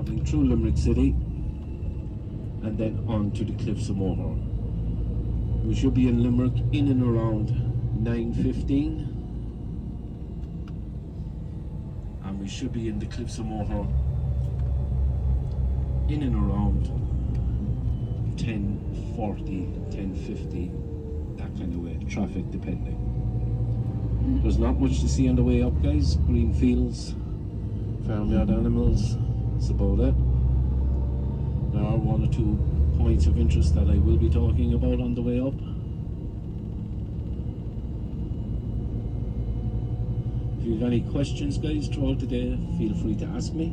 travelling through Limerick City and then on to the cliffs of Moher. We should be in Limerick in and around 9:15, and we should be in the cliffs of Moher in and around 10:40, 10:50, that kind of way, traffic depending. There's not much to see on the way up, guys. Green fields, farmyard animals, that's about it. There are one or two points of interest that I will be talking about on the way up. If you have any questions, guys, throughout the day, feel free to ask me.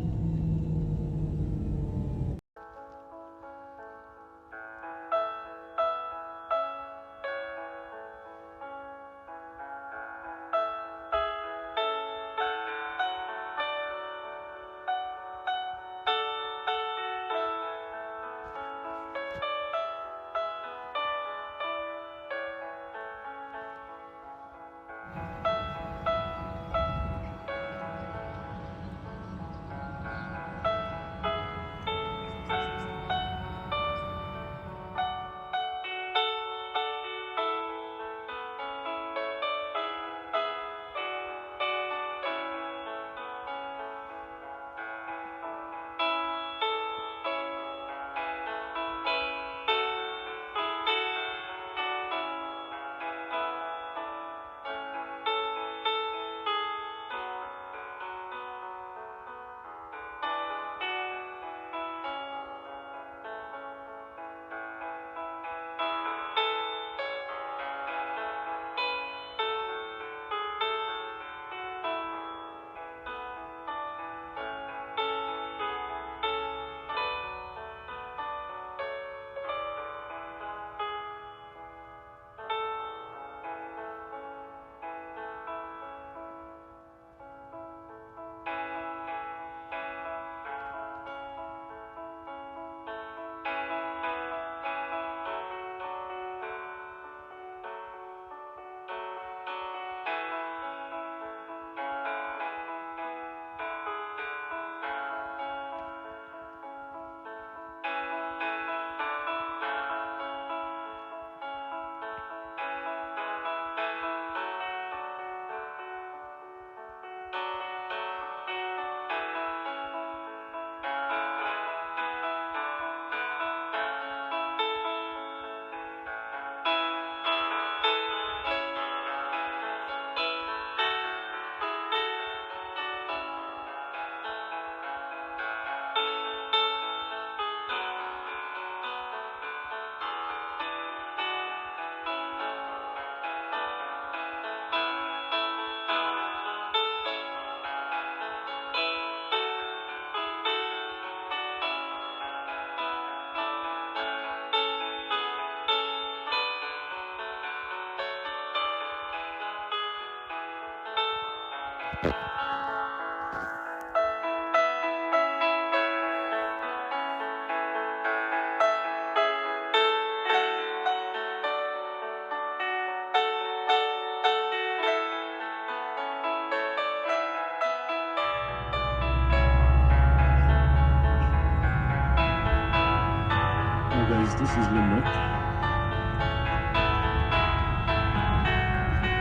This is Limerick.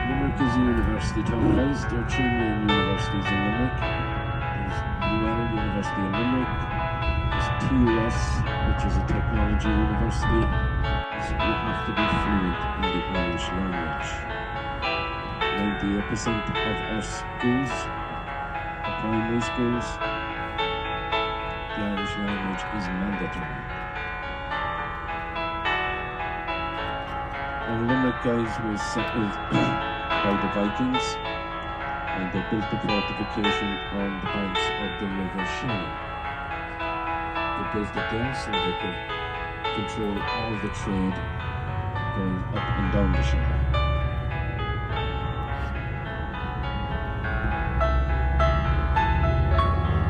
Limerick is a university town, guys. There are three main universities in Limerick. There's UL University in Limerick. There's TUS, which is a technology university. So you have to be fluent in the Irish language. 98% of our schools, our primary schools, the Irish language is mandatory. And Limerick, guys, was settled by the Vikings, and they built the fortification on the banks of the River Shannon. They built it there so they could control all the trade going up and down the Shannon.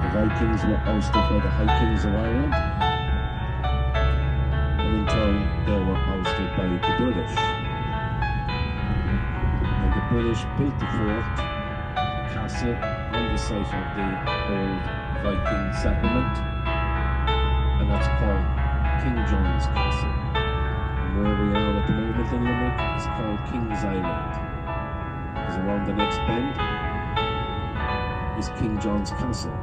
The Vikings were ousted by the High Kings of Ireland, and in turn they were ousted by the British. And the British built the fort, the castle, on the site of the old Viking settlement, that's called King John's Castle. And where we are at the moment in Limerick is called King's Island. Because around the next bend is King John's Castle.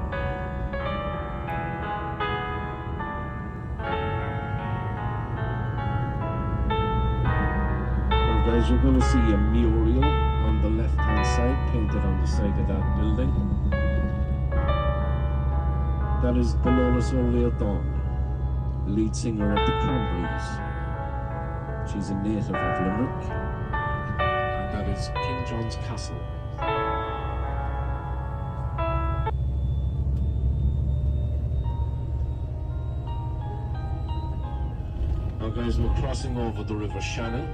Now guys, you're going to see a mural on the left hand side painted on the side of that building. That is Dolores O'Leary, lead singer of the Cranberries. She's a native of Limerick, and that is King John's Castle. Now guys, we're crossing over the River Shannon.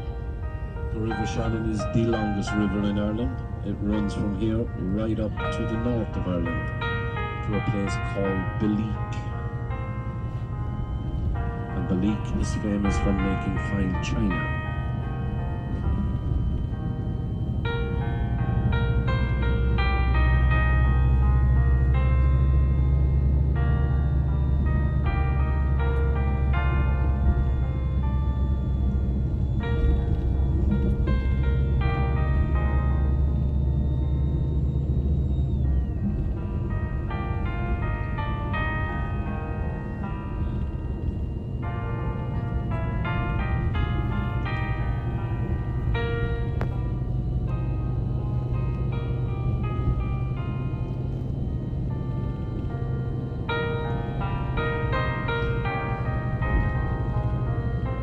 The River Shannon is the longest river in Ireland. It runs from here right up to the north of Ireland, to a place called Balleek. And Balleek is famous for making fine china.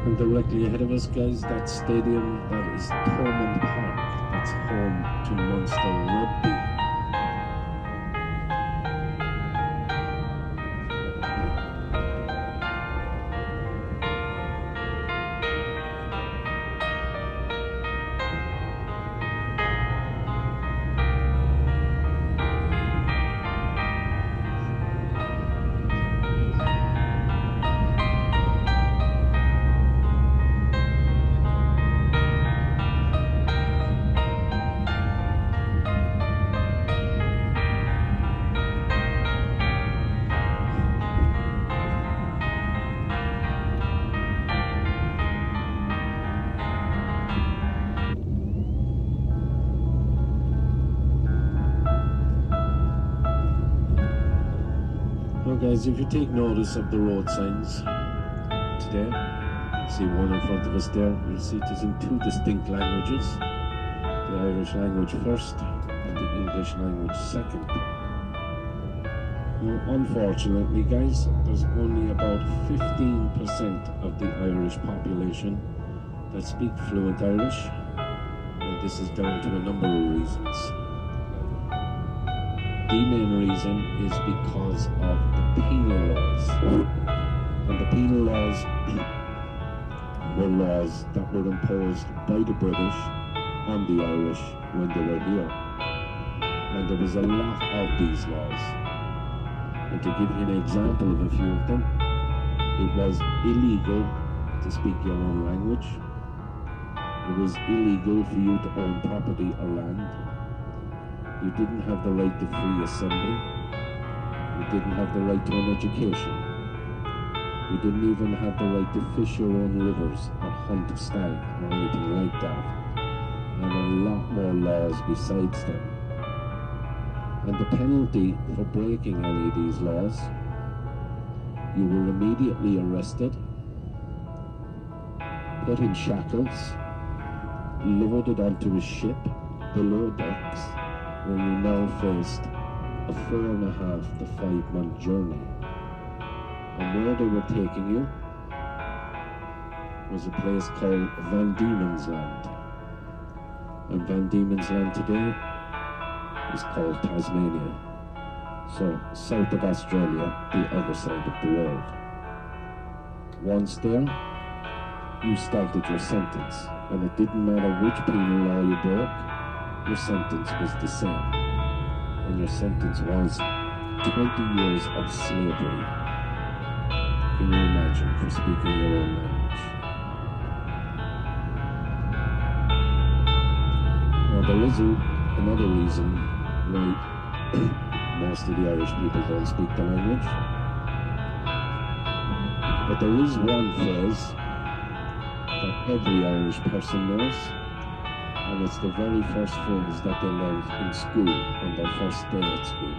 And directly ahead of us, guys, that stadium, that is Thomond Park. That's home to Munster Rugby. Well guys, if you take notice of the road signs today, see one in front of us there, you'll see it is in two distinct languages. The Irish language first and the English language second. Now, unfortunately guys, there's only about 15% of the Irish population that speak fluent Irish, and this is down to a number of reasons. The main reason is because of the penal laws. And the penal laws were laws that were imposed by the British on the Irish when they were here. And there was a lot of these laws. And to give you an example of a few of them, it was illegal to speak your own language. It was illegal for you to own property or land. You didn't have the right to free assembly. You didn't have the right to an education. You didn't even have the right to fish your own rivers or hunt a stag or anything like that. And a lot more laws besides them. And the penalty for breaking any of these laws, you were immediately arrested, put in shackles, loaded onto a ship below decks, where you now faced a 4.5 to 5 month journey. And where they were taking you was a place called Van Diemen's Land. And Van Diemen's Land today is called Tasmania. So south of Australia, the other side of the world. Once there, you started your sentence, and it didn't matter which penal law you broke, your sentence was the same. And your sentence was 20 years of slavery. Can you imagine, for speaking your own language? Now there is another reason why most of the Irish people don't speak the language. But there is one phrase that every Irish person knows, and it's the very first phrase that they learned in school on their first day at school.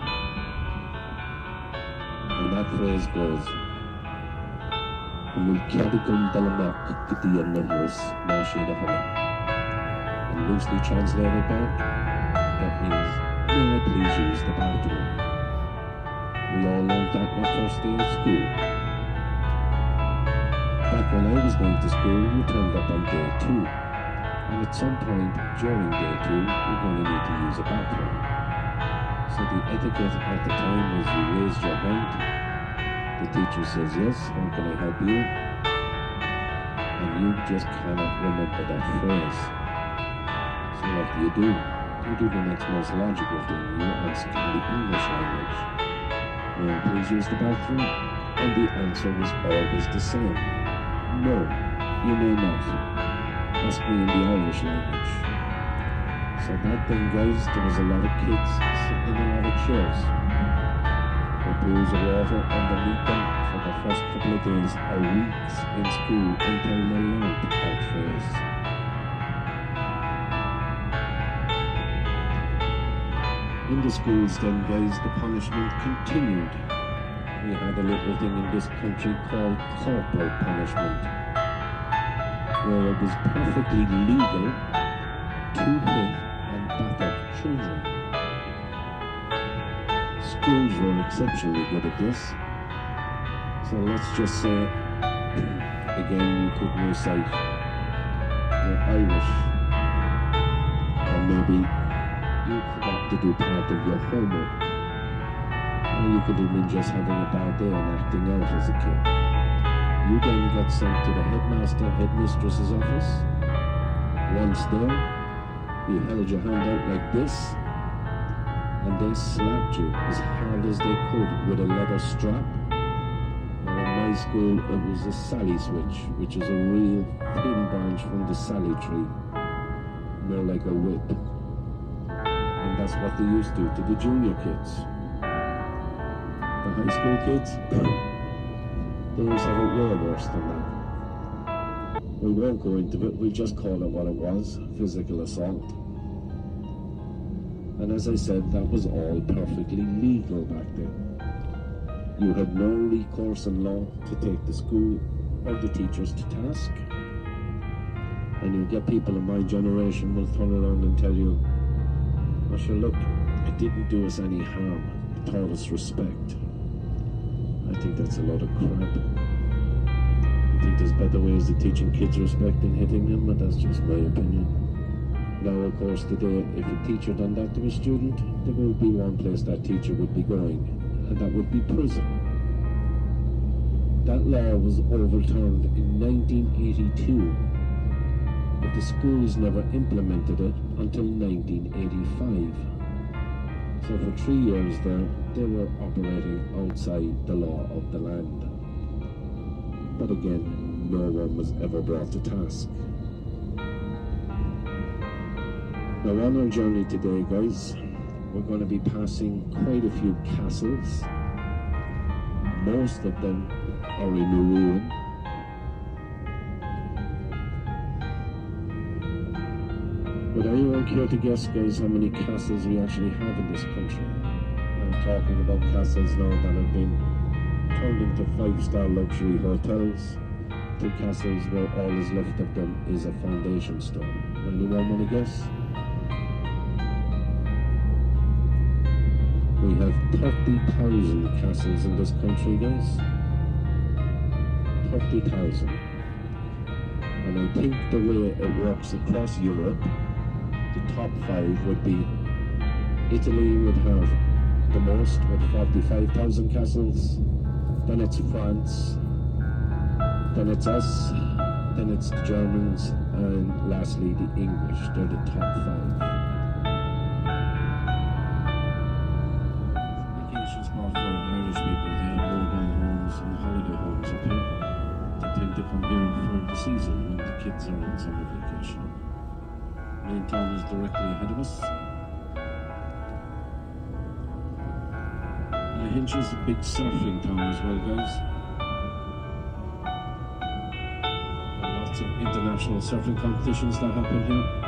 And that phrase goes, "Will Cadigum Dalamak Gidia Numbers Mashina Hana." And loosely translated back, that means, "May I please use the bathroom?" We all learned that on our first day at school. Back when I was going to school, we turned up on day 2. And at some point during day 2, you're going to need to use a bathroom. So the etiquette at the time was you raised your hand, the teacher says, "Yes, how can I help you?" And you just cannot remember that phrase. So what do? You do the next most logical thing. You ask in the English language, "May I please use the bathroom?" And the answer was always the same. "No, you may not. Ask me in the Irish language." So back then, guys, there was a lot of kids sitting in a lot of chairs with pools of water underneath them for the first couple of days or weeks in school until they learned that phrase. In the schools then, guys, the punishment continued. We had a little thing in this country called corporal punishment, where it was perfectly legal to hit and batter children. Schools were exceptionally good at this. So let's just say, again, you couldn't recite your Irish, or maybe you forgot to do part of your homework, or you could have been just having a bad day and acting out as a kid. You then got sent to the headmaster, headmistress's office. Once there, you held your hand out like this, and they slapped you as hard as they could with a leather strap. Now in my school, it was a sally switch, which is a real thin branch from the sally tree, more like a whip. And that's what they used to the junior kids. The high school kids, they used to have it way worse than that. We won't go into it, we'll just call it what it was, physical assault. And as I said, that was all perfectly legal back then. You had no recourse in law to take the school or the teachers to task. And you get people in my generation will turn around and tell you, "Oh sure, look, it didn't do us any harm, it taught us respect." I think that's a lot of crap. I think there's better ways of teaching kids respect than hitting them, but that's just my opinion. Now, of course, today, if a teacher done that to a student, there would be one place that teacher would be going, and that would be prison. That law was overturned in 1982, but the schools never implemented it until 1985. So for 3 years there, they were operating outside the law of the land. But again, no one was ever brought to task. Now on our journey today, guys, we're going to be passing quite a few castles. Most of them are in ruin. But are you okay to guess, guys, how many castles we actually have in this country? I'm talking about castles now that have been turned into 5-star luxury hotels, to castles where all is left of them is a foundation stone. Anyone want to guess? We have 30,000 castles in this country, guys. 30,000. And I think the way it works across Europe, the top 5 would be Italy would have the most with 45,000 castles, then it's France, then it's us, then it's the Germans, and lastly the English. They're the top 5. Vacation spot for Irish people. They have mobile homes and holiday homes up here. They tend to come here for the season when the kids are on summer vacation. Main town is directly ahead of us. Hinch is a big surfing town as well, guys. lots of international surfing competitions that happen here.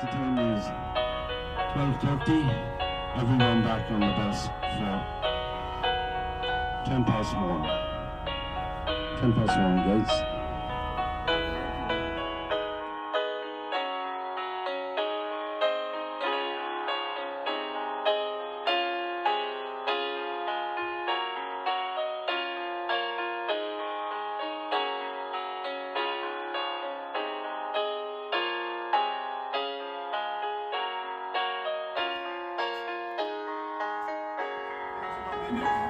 the time is 12:30. Everyone back on the bus for 10 past 1. 10 past 1, guys. Thank you.